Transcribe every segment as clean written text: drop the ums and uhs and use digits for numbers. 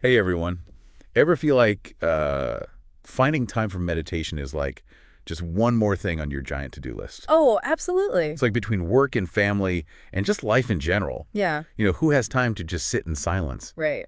Hey everyone. Ever feel like finding time for meditation is like just one more thing on your giant to-do list? Oh, absolutely. It's like between work and family and just life in general. Yeah, Who has time to just sit in silence? right.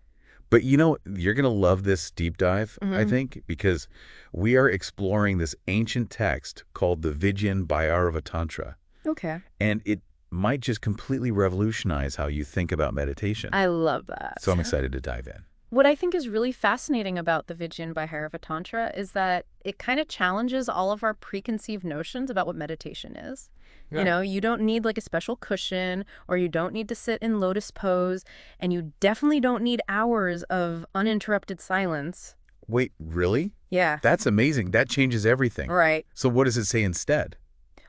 But you're going to love this deep dive, I Hmm. think, because we are exploring this ancient text called the Vigyan Bhairava Tantra, Okay. and it might just completely revolutionize how you think about meditation. I love So that. I'm excited to dive in. What I think is really fascinating about the Vigyan Bhairava Tantra is that it kind of challenges all of our preconceived notions about what meditation is. Yeah. You don't need like a special cushion, or you don't need to sit in lotus pose, and you definitely don't need hours of uninterrupted silence. Wait, really? Yeah, That's amazing. That changes everything. right. So what does it say instead?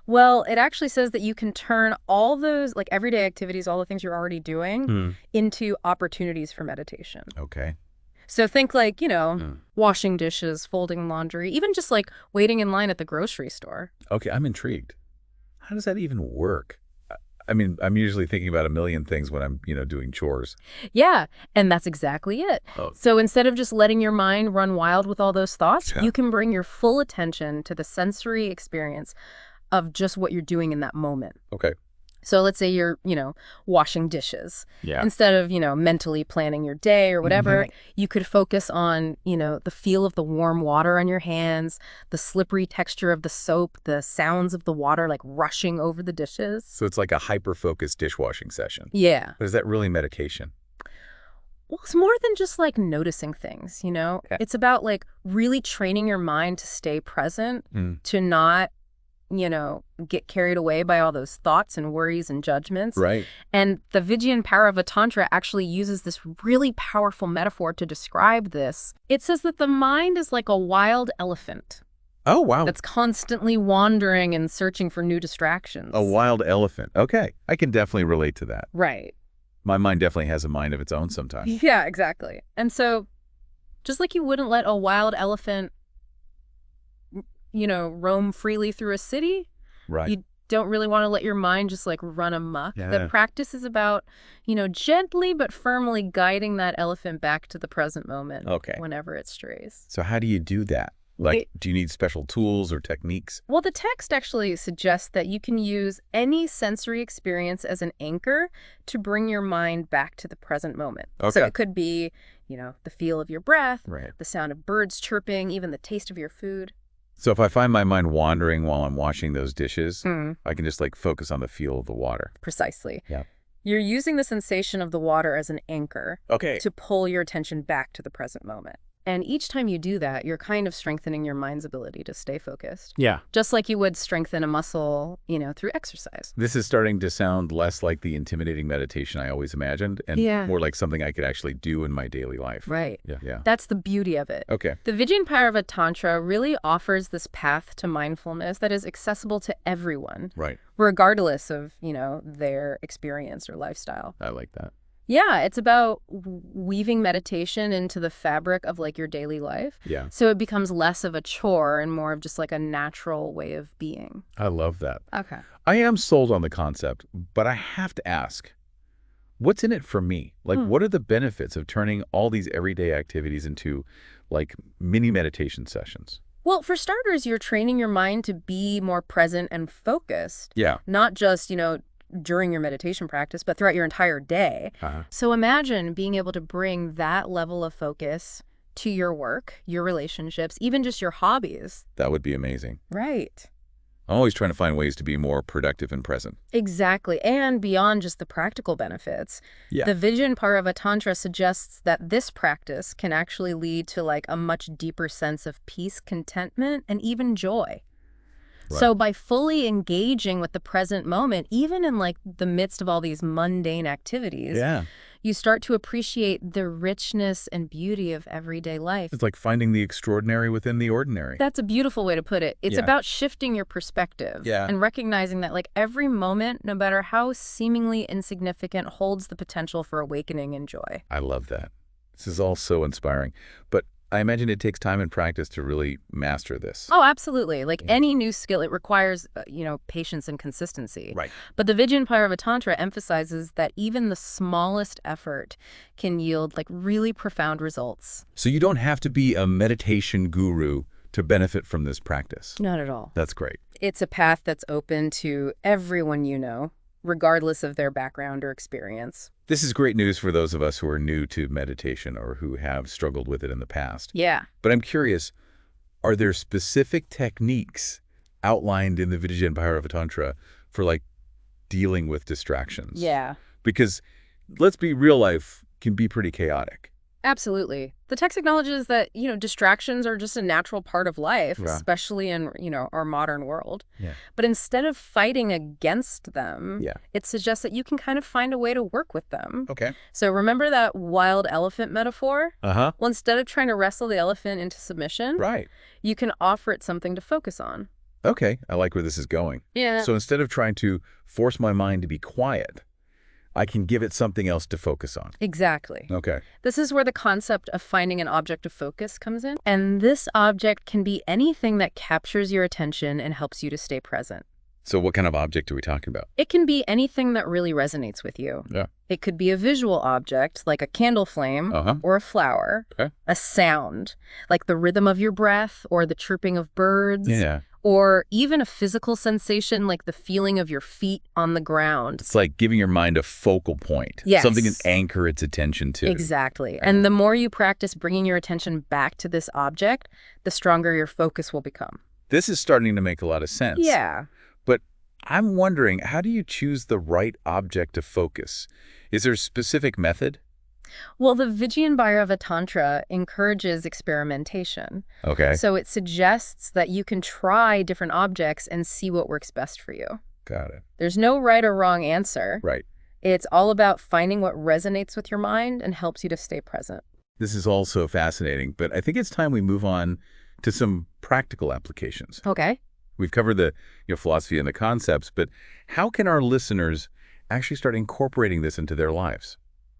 Well, it actually says that you can turn all those like everyday activities, all the things you're already doing, Hmm. into opportunities for meditation. Okay. So think like, Hmm. washing dishes, folding laundry, even just like waiting in line at the grocery store. Okay, I'm intrigued. How does that even work? I mean, I'm usually thinking about a million things when I'm doing chores. Yeah, and that's exactly it. Oh, So instead of just letting your mind run wild with all those thoughts, yeah. you can bring your full attention to the sensory experience of just what you're doing in that moment. Okay. So let's say you're washing dishes. Yeah. Instead of mentally planning your day or whatever, Right. you could focus on the feel of the warm water on your hands, the slippery texture of the soap, the sounds of the water like rushing over the dishes. So it's like a hyper-focused dishwashing session. Yeah. But is that really meditation? Well, it's more than just like noticing things. Okay. It's about like really training your mind to stay present, Mm. to not get carried away by all those thoughts and worries and judgments. Right. And the Vigyan Bhairava Tantra actually uses this really powerful metaphor to describe this. It says that the mind is like a wild elephant Oh, wow. that's constantly wandering and searching for new distractions. A wild elephant. Okay. I can definitely relate to that. Right. My mind definitely has a mind of its own sometimes. Yeah, exactly. And so just like you wouldn't let a wild elephant roam freely through a city, Right. you don't really want to let your mind just like run amok. Yeah. The practice is about gently but firmly guiding that elephant back to the present moment Okay. whenever it strays. So how do you do that? Like, It- do you need special tools or techniques? Well, the text actually suggests that you can use any sensory experience as an anchor to bring your mind back to the present moment. So Okay. it could be the feel of your breath, Right. the sound of birds chirping, even the taste of your food. So if I find my mind wandering while I'm washing those dishes, Mm, I can just like focus on the feel of the water. precisely. Yeah. You're using the sensation of the water as an anchor Okay. to pull your attention back to the present moment. And each time you do that, you're kind of strengthening your mind's ability to stay focused, Yeah. just like you would strengthen a muscle through exercise. This is starting to sound less like the intimidating meditation I always imagined and Yeah. more like something I could actually do in my daily life. Right. Yeah. Yeah. That's the beauty of it. Okay. The Vigyan Bhairava Tantra really offers this path to mindfulness that is accessible to everyone, Right. regardless of their experience or lifestyle. I like that. Yeah, it's about weaving meditation into the fabric of like your daily life. Yeah. So it becomes less of a chore and more of just like a natural way of being. I love that. Okay. I am sold on the concept, but I have to ask, what's in it for me? Like, what are the benefits of turning all these everyday activities into like mini meditation sessions? Well, for starters, you're training your mind to be more present and focused, Yeah. not just during your meditation practice, but throughout your entire day. Uh-huh. So imagine being able to bring that level of focus to your work, your relationships, even just your hobbies. That would be amazing. Right. I'm always trying to find ways to be more productive and present. Exactly. And beyond just the practical benefits, Yeah. the Vigyan Bhairava Tantra suggests that this practice can actually lead to like a much deeper sense of peace, contentment, and even joy. Right. So by fully engaging with the present moment, even in like the midst of all these mundane activities, Yeah. you start to appreciate the richness and beauty of everyday life. It's like finding the extraordinary within the ordinary. That's a beautiful way to put it. It's Yeah. about shifting your perspective Yeah. and recognizing that like every moment, no matter how seemingly insignificant, holds the potential for awakening and joy. I love that. This is all so inspiring. But I imagine it takes time and practice to really master this. Oh, absolutely. Like Yeah. any new skill, it requires, patience and consistency. Right. But the Vigyan Bhairava Tantra emphasizes that even the smallest effort can yield like really profound results. So you don't have to be a meditation guru to benefit from this practice. Not at all. That's great. It's a path that's open to everyone you know, regardless of their background or experience. This is great news for those of us who are new to meditation or who have struggled with it in the past. Yeah. But I'm curious, are there specific techniques outlined in the Vigyan Bhairava Tantra for like dealing with distractions? Yeah. Because let's be real, life can be pretty chaotic. Absolutely. The text acknowledges that, distractions are just a natural part of life, Yeah. especially in, our modern world. Yeah. But instead of fighting against them, Yeah. it suggests that you can kind of find a way to work with them. Okay. So remember that wild elephant metaphor? Uh-huh. Well, instead of trying to wrestle the elephant into submission, Right. you can offer it something to focus on. Okay. I like where this is going. Yeah. So instead of trying to force my mind to be quiet, I can give it something else to focus on. Exactly. Okay. This is where the concept of finding an object of focus comes in. And this object can be anything that captures your attention and helps you to stay present. So what kind of object are we talking about? It can be anything that really resonates with you. Yeah. It could be a visual object, like a candle flame, Uh-huh. or a flower, Okay. a sound, like the rhythm of your breath or the chirping of birds, Yeah. or even a physical sensation like the feeling of your feet on the ground. It's like giving your mind a focal point. Yes. Something to anchor its attention to. Exactly. And the more you practice bringing your attention back to this object, the stronger your focus will become. This is starting to make a lot of sense. Yeah. But I'm wondering, how do you choose the right object to focus? Is there a specific method? Well, the Vigyan Bhairava Tantra encourages experimentation. Okay. So it suggests that you can try different objects and see what works best for you. Got it. There's no right or wrong answer. Right. It's all about finding what resonates with your mind and helps you to stay present. This is all so fascinating, but I think it's time we move on to some practical applications. Okay. We've covered the philosophy and the concepts, but how can our listeners actually start incorporating this into their lives?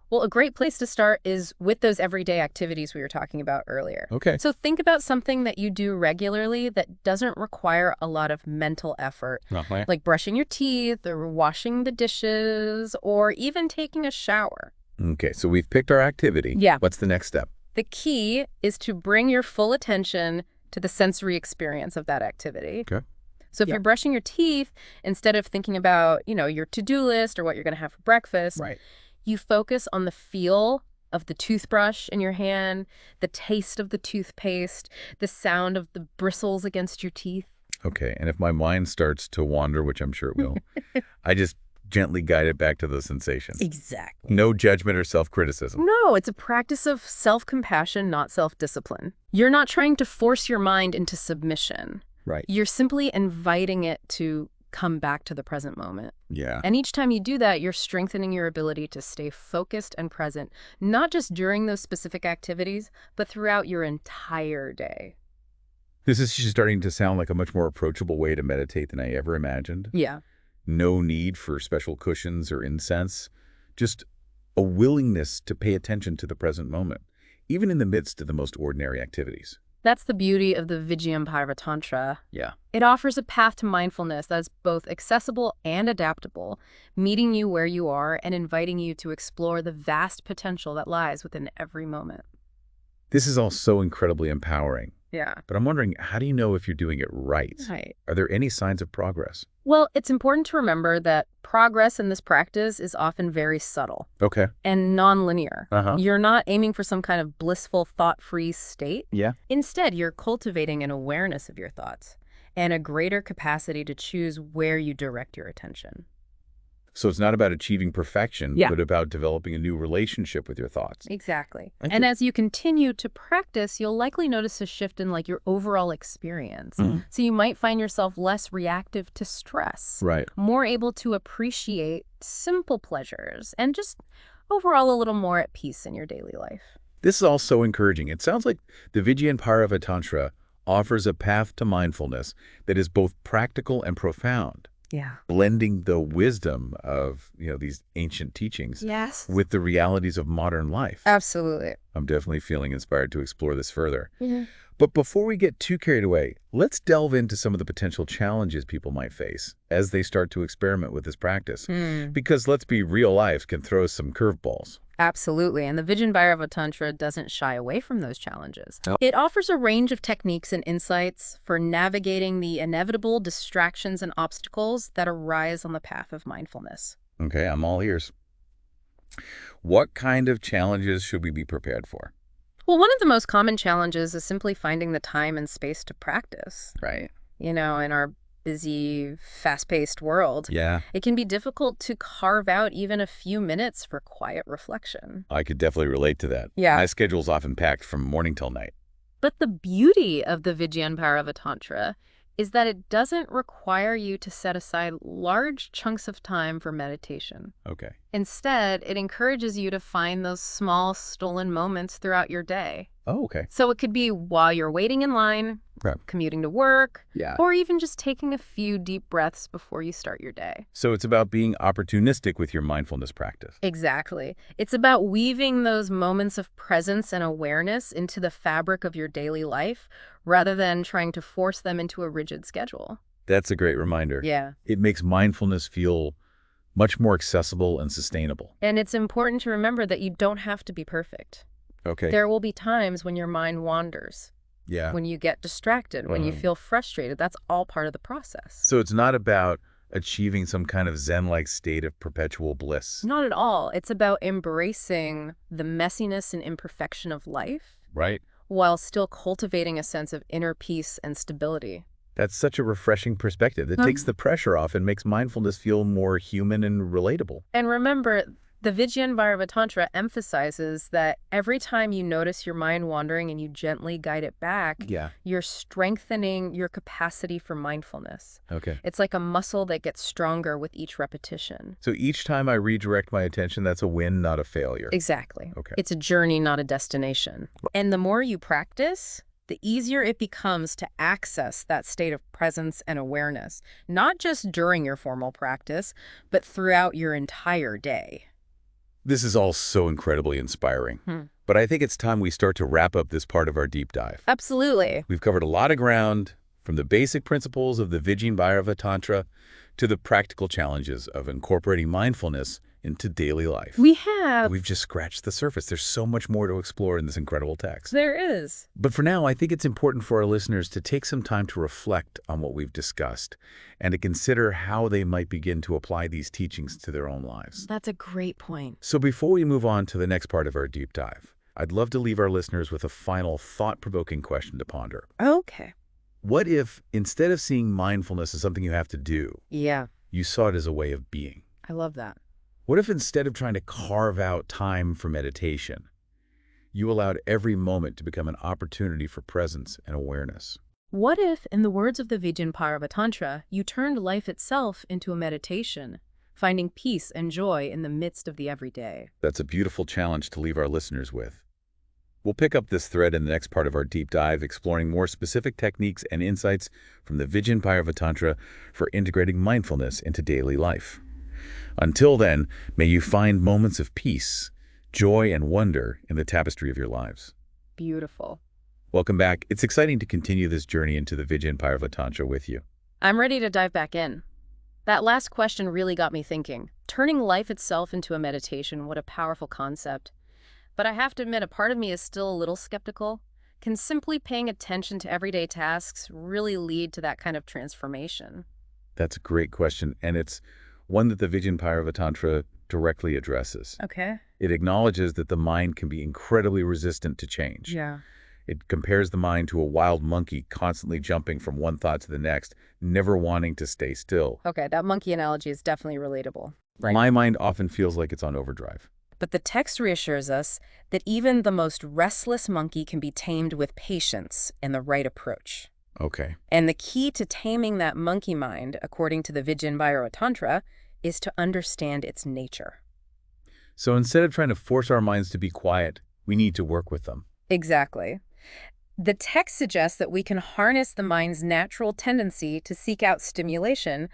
Well, a great place to start is with those everyday activities we were talking about earlier. Okay. So think about something that you do regularly that doesn't require a lot of mental effort, like brushing your teeth or washing the dishes or even taking a shower. Okay, so we've picked our activity. Yeah. What's the next step? The key is to bring your full attention to the sensory experience of that activity. Okay. So if you're brushing your teeth, instead of thinking about, your to-do list or what you're going to have for breakfast, Right. you focus on the feel of the toothbrush in your hand, the taste of the toothpaste, the sound of the bristles against your teeth. Okay, and if my mind starts to wander, which I'm sure it will, I just gently guide it back to those sensations. Exactly. No judgment or self-criticism. No, it's a practice of self-compassion, not self-discipline. You're not trying to force your mind into submission. Right. You're simply inviting it to come back to the present moment. Yeah. And each time you do that, you're strengthening your ability to stay focused and present, not just during those specific activities, but throughout your entire day. This is starting to sound like a much more approachable way to meditate than I ever imagined. Yeah. No need for special cushions or incense, just a willingness to pay attention to the present moment, even in the midst of the most ordinary activities. That's the beauty of the Vigyan Bhairava Tantra. Yeah. It offers a path to mindfulness that's both accessible and adaptable, meeting you where you are and inviting you to explore the vast potential that lies within every moment. This is all so incredibly empowering. Yeah. But I'm wondering, how do you know if you're doing it right? Right. Are there any signs of progress? Well, it's important to remember that progress in this practice is often very subtle Okay. and nonlinear. Uh-huh. You're not aiming for some kind of blissful, thought-free state. Yeah. Instead, you're cultivating an awareness of your thoughts and a greater capacity to choose where you direct your attention. So it's not about achieving perfection, Yeah. but about developing a new relationship with your thoughts. Exactly. I And do- as you continue to practice, you'll likely notice a shift in your overall experience. Mhm. So you might find yourself less reactive to stress, Right. more able to appreciate simple pleasures, and just overall a little more at peace in your daily life. This is all so encouraging. It sounds like the Vigyan Bhairava Tantra offers a path to mindfulness that is both practical and profound. Yeah. blending the wisdom of, these ancient teachings Yes. with the realities of modern life. Absolutely. I'm definitely feeling inspired to explore this further. Yeah. But before we get too carried away, let's delve into some of the potential challenges people might face as they start to experiment with this practice. Because let's be real, life can throw some curveballs. Absolutely. And the Vigyan Bhairava Tantra doesn't shy away from those challenges. It offers a range of techniques and insights for navigating the inevitable distractions and obstacles that arise on the path of mindfulness. Okay, I'm all ears. What kind of challenges should we be prepared for? Well, one of the most common challenges is simply finding the time and space to practice. Right. In our busy, fast-paced world, Yeah, it can be difficult to carve out even a few minutes for quiet reflection. I could definitely relate to that. Yeah. My schedule's often packed from morning till night. But the beauty of the Vigyan Bhairava Tantra is that it doesn't require you to set aside large chunks of time for meditation. Okay. Instead, it encourages you to find those small, stolen moments throughout your day. Oh, okay. So it could be while you're waiting in line, Right. commuting to work, Yeah. or even just taking a few deep breaths before you start your day. So it's about being opportunistic with your mindfulness practice. Exactly. It's about weaving those moments of presence and awareness into the fabric of your daily life rather than trying to force them into a rigid schedule. That's a great reminder. Yeah. It makes mindfulness feel much more accessible and sustainable. And it's important to remember that you don't have to be perfect. Okay. There will be times when your mind wanders, Yeah. when you get distracted, when you feel frustrated. That's all part of the process. So it's not about achieving some kind of Zen-like state of perpetual bliss. Not at all. It's about embracing the messiness and imperfection of life Right. while still cultivating a sense of inner peace and stability. That's such a refreshing perspective that takes the pressure off and makes mindfulness feel more human and relatable. And remember, the Vigyan Bhairava Tantra emphasizes that every time you notice your mind wandering and you gently guide it back, Yeah. you're strengthening your capacity for mindfulness. Okay. It's like a muscle that gets stronger with each repetition. So each time I redirect my attention, that's a win, not a failure. Exactly. Okay. It's a journey, not a destination. And the more you practice, the easier it becomes to access that state of presence and awareness, not just during your formal practice, but throughout your entire day. This is all so incredibly inspiring. But I think it's time we start to wrap up this part of our deep dive. Absolutely. We've covered a lot of ground, from the basic principles of the Vigyan Bhairava Tantra to the practical challenges of incorporating mindfulness into daily life. We have. We've just scratched the surface. There's so much more to explore in this incredible text. There is. But for now, I think it's important for our listeners to take some time to reflect on what we've discussed and to consider how they might begin to apply these teachings to their own lives. That's a great point. So before we move on to the next part of our deep dive, I'd love to leave our listeners with a final thought-provoking question to ponder. Okay. What if, instead of seeing mindfulness as something you have to do, Yeah, you saw it as a way of being? I love that. What if instead of trying to carve out time for meditation, you allowed every moment to become an opportunity for presence and awareness? What if, in the words of the Vigyan Bhairava Tantra, you turned life itself into a meditation, finding peace and joy in the midst of the everyday? That's a beautiful challenge to leave our listeners with. We'll pick up this thread in the next part of our deep dive, exploring more specific techniques and insights from the Vigyan Bhairava Tantra for integrating mindfulness into daily life. Until then, may you find moments of peace, joy, and wonder in the tapestry of your lives. Beautiful. Welcome back. It's exciting to continue this journey into the Vigyan Bhairava Tantra with you. I'm ready to dive back in. That last question really got me thinking. Turning life itself into a meditation, what a powerful concept. But I have to admit, a part of me is still a little skeptical. Can simply paying attention to everyday tasks really lead to that kind of transformation? That's a great question, and it's one that the Vigyan Bhairava Tantra directly addresses. Okay. It acknowledges that the mind can be incredibly resistant to change. Yeah. It compares the mind to a wild monkey constantly jumping from one thought to the next, never wanting to stay still. Okay, that monkey analogy is definitely relatable. My mind often feels like it's on overdrive. But the text reassures us that even the most restless monkey can be tamed with patience and the right approach. Okay. And the key to taming that monkey mind, according to the Vigyan Bhairava Tantra, is to understand its nature. So instead of trying to force our minds to be quiet, we need to work with them. Exactly. The text suggests that we can harness the mind's natural tendency to seek out stimulation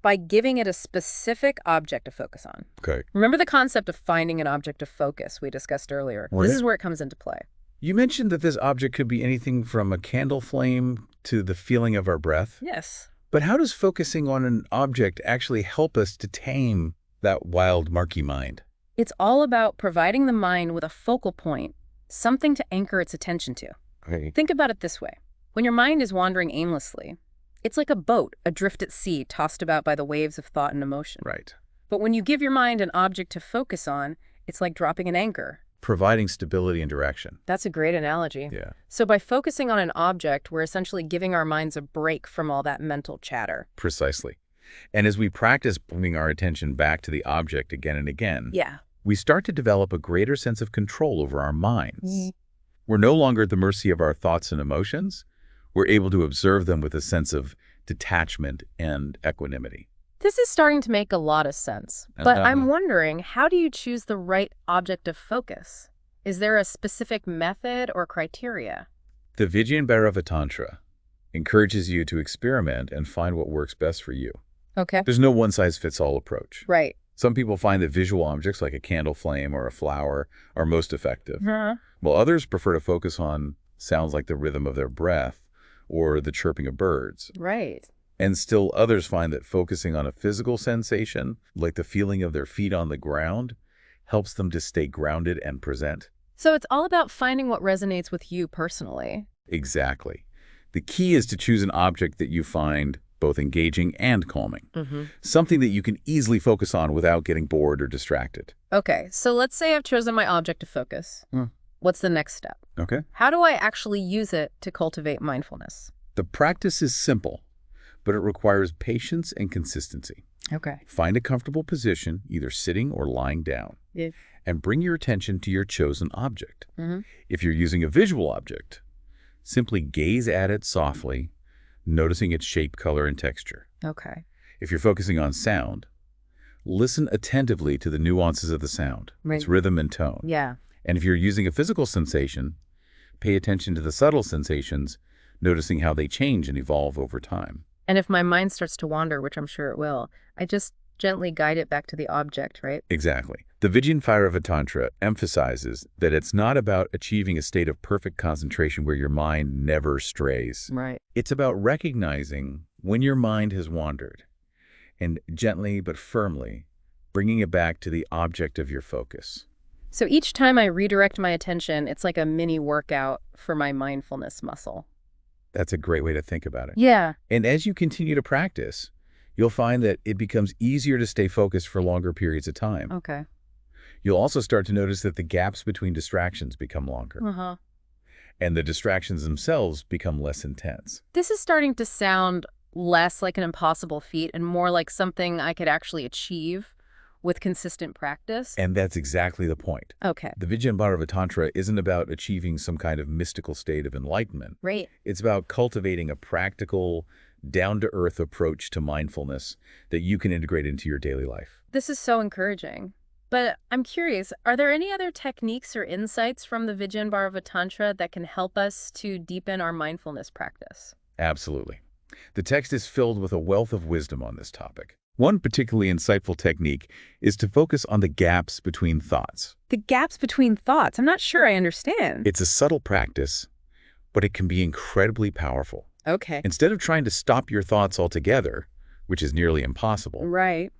by giving it a specific object to focus on. Okay. Remember the concept of finding an object of focus we discussed earlier? Right. This is where it comes into play. You mentioned that this object could be anything from a candle flame to the feeling of our breath. Yes. But how does focusing on an object actually help us to tame that wild, murky mind? It's all about providing the mind with a focal point, something to anchor its attention to. Okay. Think about it this way. When your mind is wandering aimlessly, it's like a boat adrift at sea, tossed about by the waves of thought and emotion. Right. But when you give your mind an object to focus on, it's like dropping an anchor. Providing stability and direction. That's a great analogy. Yeah. So by focusing on an object, we're essentially giving our minds a break from all that mental chatter. Precisely. And as we practice bringing our attention back to the object again and again, Yeah. we start to develop a greater sense of control over our minds. We're no longer at the mercy of our thoughts and emotions. We're able to observe them with a sense of detachment and equanimity. This is starting to make a lot of sense. But I'm wondering, how do you choose the right object of focus? Is there a specific method or criteria? The Vigyan Bhairava Tantra encourages you to experiment and find what works best for you. Okay. There's no one-size-fits-all approach. Right. Some people find that visual objects like a candle flame or a flower are most effective, Huh? while others prefer to focus on sounds like the rhythm of their breath or the chirping of birds. Right. And still others find that focusing on a physical sensation, like the feeling of their feet on the ground, helps them to stay grounded and present. So it's all about finding what resonates with you personally. Exactly. The key is to choose an object that you find both engaging and calming. Something that you can easily focus on without getting bored or distracted. Okay, so let's say I've chosen my object to focus. What's the next step? Okay. How do I actually use it to cultivate mindfulness? The practice is simple, but it requires patience and consistency. Okay. Find a comfortable position, either sitting or lying down, Yeah. and bring your attention to your chosen object. Mm-hmm. If you're using a visual object, simply gaze at it softly, noticing its shape, color, and texture. Okay. If you're focusing on sound, listen attentively to the nuances of the sound, Right. its rhythm and tone. Yeah. And if you're using a physical sensation, pay attention to the subtle sensations, noticing how they change and evolve over time. And if my mind starts to wander, which I'm sure it will, I just gently guide it back to the object, right? Exactly. The Vigyan Bhairava Tantra emphasizes that it's not about achieving a state of perfect concentration where your mind never strays. Right. It's about recognizing when your mind has wandered and gently but firmly bringing it back to the object of your focus. So each time I redirect my attention, it's like a mini workout for my mindfulness muscle. That's a great way to think about it. Yeah. And as you continue to practice, you'll find that it becomes easier to stay focused for longer periods of time. Okay. You'll also start to notice that the gaps between distractions become longer, Uh-huh. and the distractions themselves become less intense. This is starting to sound less like an impossible feat and more like something I could actually achieve with consistent practice. And that's exactly the point. Okay. The Vigyan Bhairava Tantra isn't about achieving some kind of mystical state of enlightenment. Right. It's about cultivating a practical, down-to-earth approach to mindfulness that you can integrate into your daily life. This is so encouraging. But I'm curious, are there any other techniques or insights from the Vigyan Bhairava Tantra that can help us to deepen our mindfulness practice? Absolutely. The text is filled with a wealth of wisdom on this topic. One particularly insightful technique is to focus on the gaps between thoughts. The gaps between thoughts. I'm not sure I understand. It's a subtle practice, but it can be incredibly powerful. Okay. Instead of trying to stop your thoughts altogether, which is nearly impossible, Right.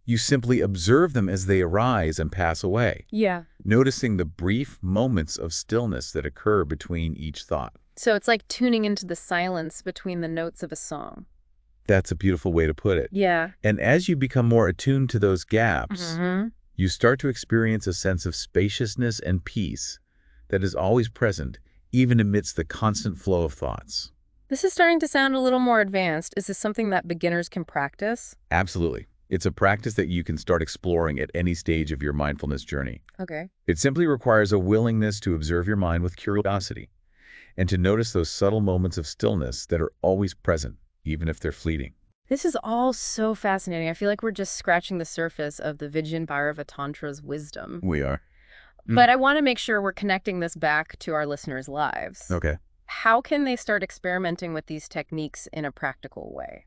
you simply observe them as they arise and pass away, Yeah. noticing the brief moments of stillness that occur between each thought. So it's like tuning into the silence between the notes of a song. That's a beautiful way to put it. Yeah. And as you become more attuned to those gaps, Mm-hmm. you start to experience a sense of spaciousness and peace that is always present, even amidst the constant flow of thoughts. This is starting to sound a little more advanced. Is this something that beginners can practice? Absolutely. It's a practice that you can start exploring at any stage of your mindfulness journey. Okay. It simply requires a willingness to observe your mind with curiosity and to notice those subtle moments of stillness that are always present, even if they're fleeting. This is all so fascinating. I feel like we're just scratching the surface of the Vigyan Bhairava Tantra's wisdom. We are. But I want to make sure we're connecting this back to our listeners' lives. Okay. How can they start experimenting with these techniques in a practical way?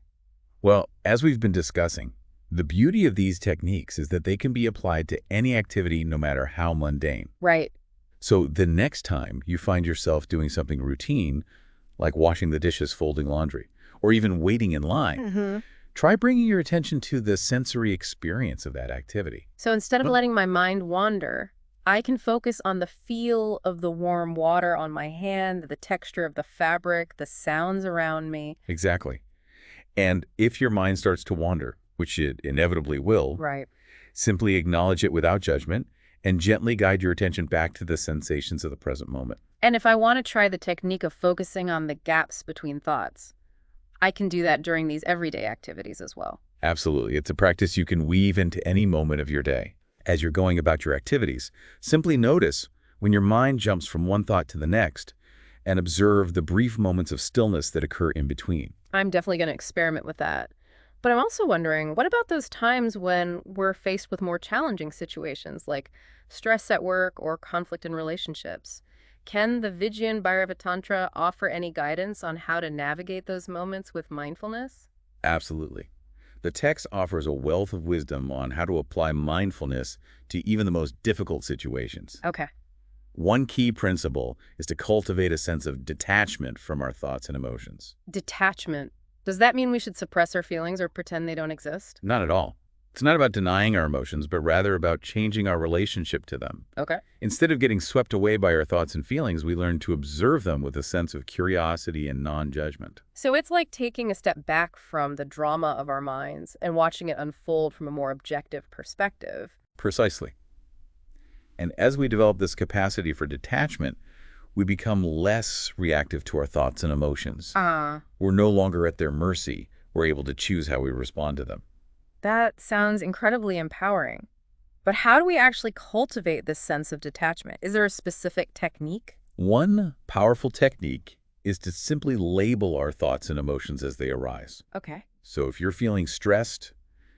Well, as we've been discussing, the beauty of these techniques is that they can be applied to any activity no matter how mundane. Right. So the next time you find yourself doing something routine, like washing the dishes, folding laundry, or even waiting in line, Mm-hmm. try bringing your attention to the sensory experience of that activity. So instead of Huh? letting my mind wander, I can focus on the feel of the warm water on my hand, the texture of the fabric, the sounds around me. Exactly. And if your mind starts to wander, which it inevitably will, Right. simply acknowledge it without judgment and gently guide your attention back to the sensations of the present moment. And if I want to try the technique of focusing on the gaps between thoughts, I can do that during these everyday activities as well. Absolutely. It's a practice you can weave into any moment of your day. As you're going about your activities, simply notice when your mind jumps from one thought to the next and observe the brief moments of stillness that occur in between. I'm definitely going to experiment with that. But I'm also wondering, what about those times when we're faced with more challenging situations like stress at work or conflict in relationships? Can the Vigyan Bhairava Tantra offer any guidance on how to navigate those moments with mindfulness? Absolutely. The text offers a wealth of wisdom on how to apply mindfulness to even the most difficult situations. Okay. One key principle is to cultivate a sense of detachment from our thoughts and emotions. Detachment. Does that mean we should suppress our feelings or pretend they don't exist? Not at all. It's not about denying our emotions, but rather about changing our relationship to them. Okay. Instead of getting swept away by our thoughts and feelings, we learn to observe them with a sense of curiosity and non-judgment. So it's like taking a step back from the drama of our minds and watching it unfold from a more objective perspective. Precisely. And as we develop this capacity for detachment, we become less reactive to our thoughts and emotions. We're no longer at their mercy. We're able to choose how we respond to them. That sounds incredibly empowering. But how do we actually cultivate this sense of detachment? Is there a specific technique? One powerful technique is to simply label our thoughts and emotions as they arise. Okay. So if you're feeling stressed,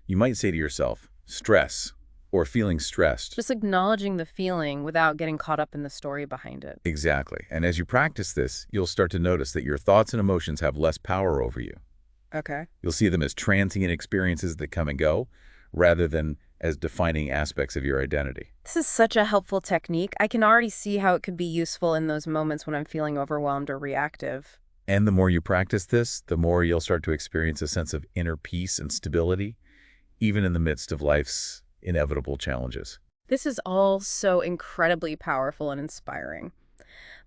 you might say to yourself, stress, or feeling stressed. Just acknowledging the feeling without getting caught up in the story behind it. Exactly. And as you practice this, you'll start to notice that your thoughts and emotions have less power over you. Okay. You'll see them as transient experiences that come and go, rather than as defining aspects of your identity. This is such a helpful technique. I can already see how it could be useful in those moments when I'm feeling overwhelmed or reactive. And the more you practice this, the more you'll start to experience a sense of inner peace and stability, even in the midst of life's inevitable challenges. This is all so incredibly powerful and inspiring.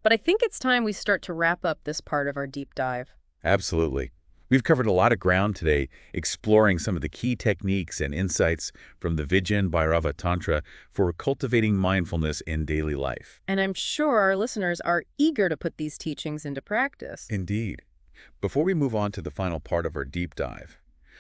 But I think it's time we start to wrap up this part of our deep dive. Absolutely. We've covered a lot of ground today, exploring some of the key techniques and insights from the Vigyan Bhairava Tantra for cultivating mindfulness in daily life. And I'm sure our listeners are eager to put these teachings into practice. Indeed. Before we move on to the final part of our deep dive,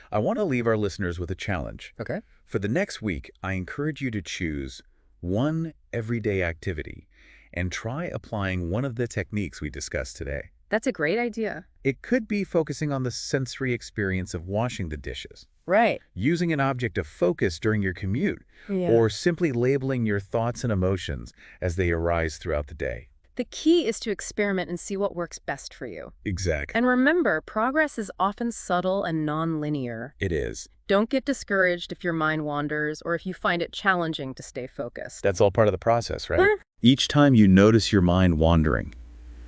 I want to leave our listeners with a challenge. Okay. For the next week, I encourage you to choose one everyday activity and try applying one of the techniques we discussed today. That's a great idea. It could be focusing on the sensory experience of washing the dishes, Right. using an object of focus during your commute, Yeah. or simply labeling your thoughts and emotions as they arise throughout the day. The key is to experiment and see what works best for you. Exactly. And remember, progress is often subtle and non-linear. It is. Don't get discouraged if your mind wanders or if you find it challenging to stay focused. That's all part of the process, right? Each time you notice your mind wandering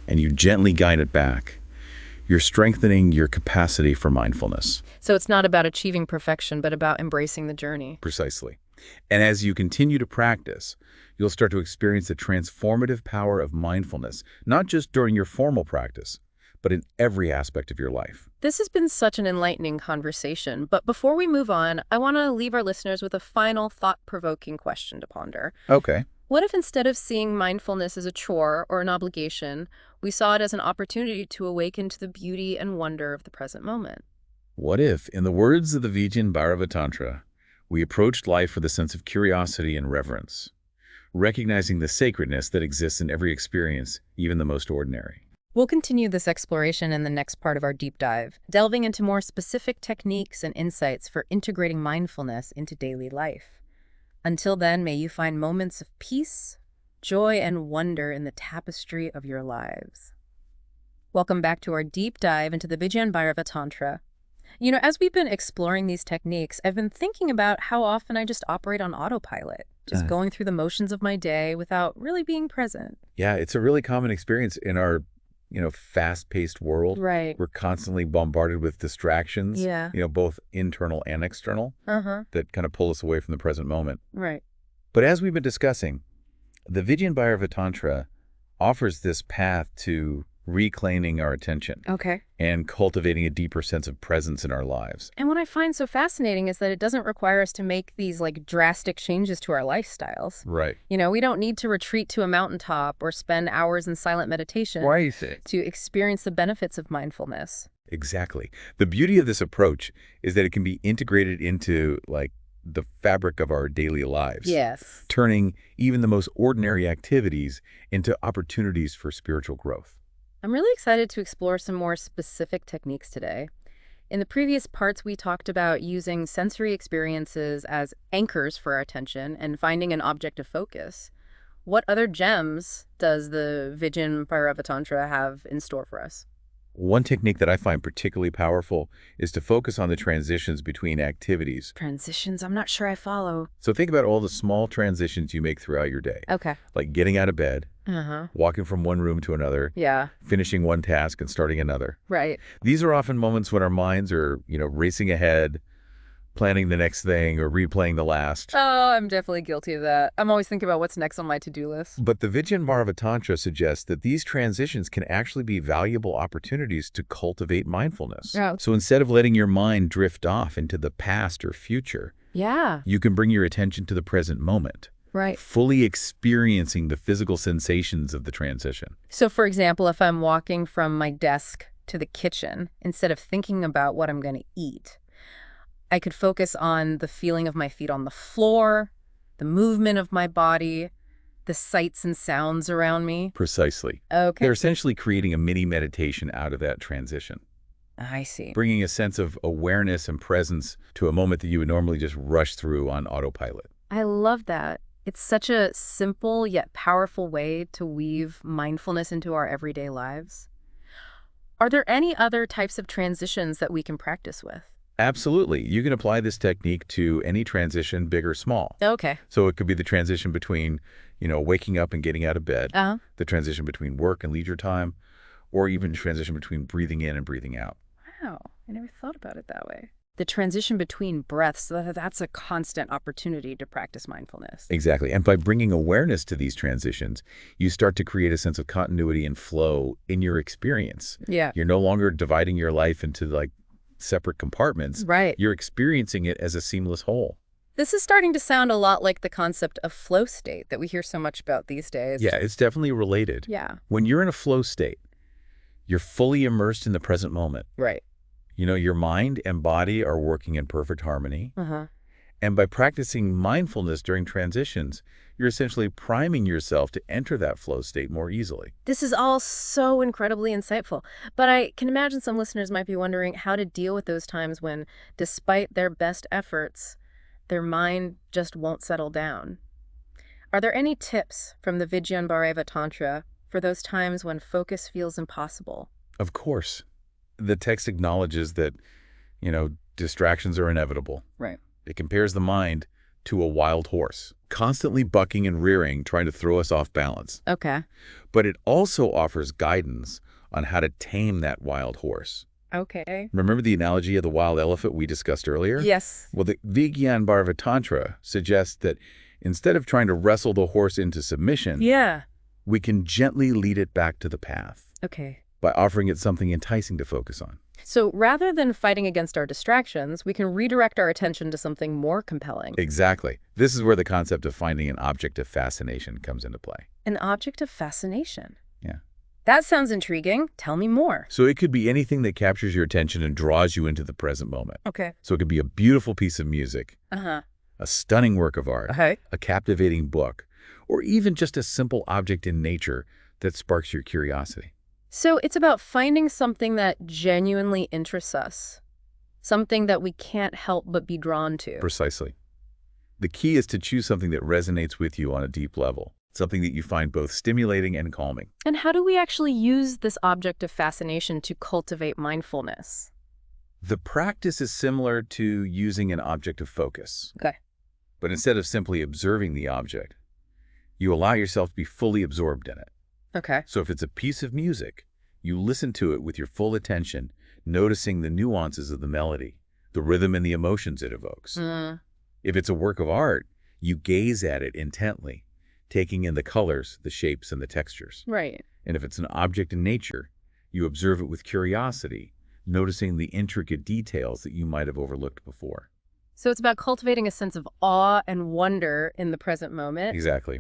and you gently guide it back, you're strengthening your capacity for mindfulness. So it's not about achieving perfection, but about embracing the journey. Precisely. And as you continue to practice, you'll start to experience the transformative power of mindfulness, not just during your formal practice, but in every aspect of your life. This has been such an enlightening conversation, but before we move on, I want to leave our listeners with a final thought-provoking question to ponder. Okay. What if instead of seeing mindfulness as a chore or an obligation, we saw it as an opportunity to awaken to the beauty and wonder of the present moment? What if, in the words of the Vigyan Bhairava Tantra, we approached life with a sense of curiosity and reverence, recognizing the sacredness that exists in every experience, even the most ordinary? We'll continue this exploration in the next part of our deep dive, delving into more specific techniques and insights for integrating mindfulness into daily life. Until then, may you find moments of peace, joy, and wonder in the tapestry of your lives. Welcome back to our deep dive into the Vigyan Bhairava Tantra. As we've been exploring these techniques, I've been thinking about how often I just operate on autopilot, just Uh, going through the motions of my day without really being present. yeah, it's a really common experience in our, fast-paced world. Right. We're constantly bombarded with distractions, Yeah. both internal and external, Uh-huh. that kind of pull us away from the present moment. Right. But as we've been discussing, the Vigyan Bhairava Tantra offers this path to reclaiming our attention Okay. and cultivating a deeper sense of presence in our lives. And what I find so fascinating is that it doesn't require us to make these drastic changes to our lifestyles. Right. We don't need to retreat to a mountaintop or spend hours in silent meditation Right. to experience the benefits of mindfulness. Exactly. The beauty of this approach is that it can be integrated into, the fabric of our daily lives, Yes. turning even the most ordinary activities into opportunities for spiritual growth. I'm really excited to explore some more specific techniques today. In the previous parts, we talked about using sensory experiences as anchors for our attention and finding an object of focus. What other gems does the Vigyan Bhairava Tantra have in store for us? One technique that I find particularly powerful is to focus on the transitions between activities. Transitions, I'm not sure I follow. So think about all the small transitions you make throughout your day, Okay. like getting out of bed, Uh-huh. walking from one room to another, Yeah, finishing one task and starting another. right. These are often moments when our minds are, racing ahead, planning the next thing or replaying the last. Oh, I'm definitely guilty of that. I'm always thinking about what's next on my to-do list. But the Vigyan Bhairava Tantra suggests that these transitions can actually be valuable opportunities to cultivate mindfulness. Yeah. So instead of letting your mind drift off into the past or future, Yeah, you can bring your attention to the present moment, right. fully experiencing the physical sensations of the transition. So, for example, if I'm walking from my desk to the kitchen, instead of thinking about what I'm going to eat, I could focus on the feeling of my feet on the floor, the movement of my body, the sights and sounds around me. Precisely. Okay. They're essentially creating a mini meditation out of that transition, I see. bringing a sense of awareness and presence to a moment that you would normally just rush through on autopilot. I love that. It's such a simple yet powerful way to weave mindfulness into our everyday lives. Are there any other types of transitions that we can practice with? Absolutely. You can apply this technique to any transition, big or small. Okay. So it could be the transition between, waking up and getting out of bed, Uh-huh. the transition between work and leisure time, or even transition between breathing in and breathing out. Wow, I never thought about it that way. The transition between breaths, that's a constant opportunity to practice mindfulness. Exactly. And by bringing awareness to these transitions, you start to create a sense of continuity and flow in your experience. Yeah. You're no longer dividing your life into separate compartments. Right. You're experiencing it as a seamless whole. This is starting to sound a lot like the concept of flow state that we hear so much about these days. Yeah, it's definitely related. Yeah. When you're in a flow state, you're fully immersed in the present moment. Right. Your mind and body are working in perfect harmony. Uh-huh. And by practicing mindfulness during transitions, you're essentially priming yourself to enter that flow state more easily. This is all so incredibly insightful, but I can imagine some listeners might be wondering how to deal with those times when, despite their best efforts, their mind just won't settle down. Are there any tips from the Vigyan Bhairava Tantra for those times when focus feels impossible? Of course, the text acknowledges that, distractions are inevitable. Right. It compares the mind to a wild horse, constantly bucking and rearing, trying to throw us off balance. Okay. But it also offers guidance on how to tame that wild horse. Okay. Remember the analogy of the wild elephant we discussed earlier? Yes. Well, the Vigyan Bhairava Tantra suggests that instead of trying to wrestle the horse into submission, Yeah. we can gently lead it back to the path Okay. by offering it something enticing to focus on. So rather than fighting against our distractions, we can redirect our attention to something more compelling. Exactly. This is where the concept of finding an object of fascination comes into play. An object of fascination. Yeah. That sounds intriguing. Tell me more. So it could be anything that captures your attention and draws you into the present moment. Okay. So it could be a beautiful piece of music, Uh-huh. a stunning work of art, Okay. a captivating book, or even just a simple object in nature that sparks your curiosity. So it's about finding something that genuinely interests us, something that we can't help but be drawn to. Precisely. The key is to choose something that resonates with you on a deep level, something that you find both stimulating and calming. And how do we actually use this object of fascination to cultivate mindfulness? The practice is similar to using an object of focus, Okay. but instead of simply observing the object, you allow yourself to be fully absorbed in it. Okay. So if it's a piece of music, you listen to it with your full attention, noticing the nuances of the melody, the rhythm and the emotions it evokes. If it's a work of art, you gaze at it intently, taking in the colors, the shapes, and the textures. Right. And if it's an object in nature, you observe it with curiosity, noticing the intricate details that you might have overlooked before. So it's about cultivating a sense of awe and wonder in the present moment. Exactly.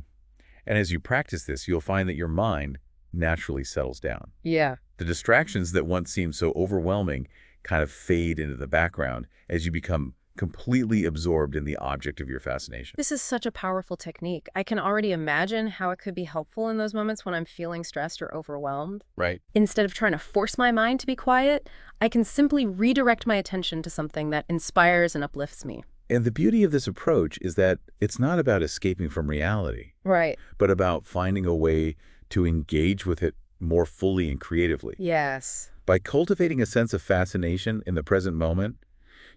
And as you practice this, you'll find that your mind naturally settles down. Yeah. The distractions that once seemed so overwhelming kind of fade into the background as you become completely absorbed in the object of your fascination. This is such a powerful technique. I can already imagine how it could be helpful in those moments when I'm feeling stressed or overwhelmed. Right. Instead of trying to force my mind to be quiet, I can simply redirect my attention to something that inspires and uplifts me. And the beauty of this approach is that it's not about escaping from reality, Right. but about finding a way to engage with it more fully and creatively. Yes. By cultivating a sense of fascination in the present moment,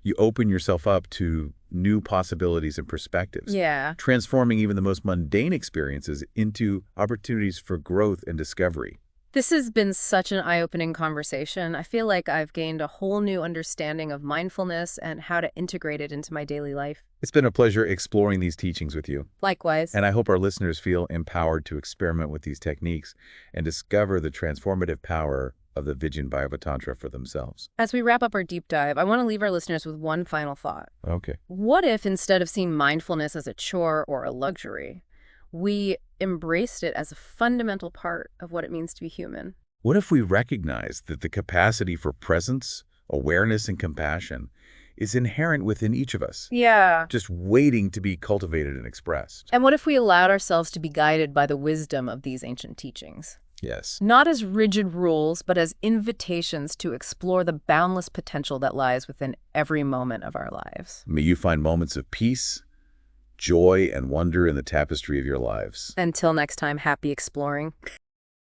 you open yourself up to new possibilities and perspectives, Yeah. transforming even the most mundane experiences into opportunities for growth and discovery. This has been such an eye-opening conversation. I feel like I've gained a whole new understanding of mindfulness and how to integrate it into my daily life. It's been a pleasure exploring these teachings with you, Likewise. and I hope our listeners feel empowered to experiment with these techniques and discover the transformative power of the Vigyan Bhairava Tantra for themselves. As we wrap up our deep dive, I want to leave our listeners with one final thought. Okay. What if, instead of seeing mindfulness as a chore or a luxury, we embraced it as a fundamental part of what it means to be human? What if we recognize that the capacity for presence, awareness, and compassion is inherent within each of us, Yeah. just waiting to be cultivated and expressed? And what if we allowed ourselves to be guided by the wisdom of these ancient teachings? Yes. Not as rigid rules, but as invitations to explore the boundless potential that lies within every moment of our lives. May you find moments of peace, joy, and wonder in the tapestry of your lives. Until next time, happy exploring.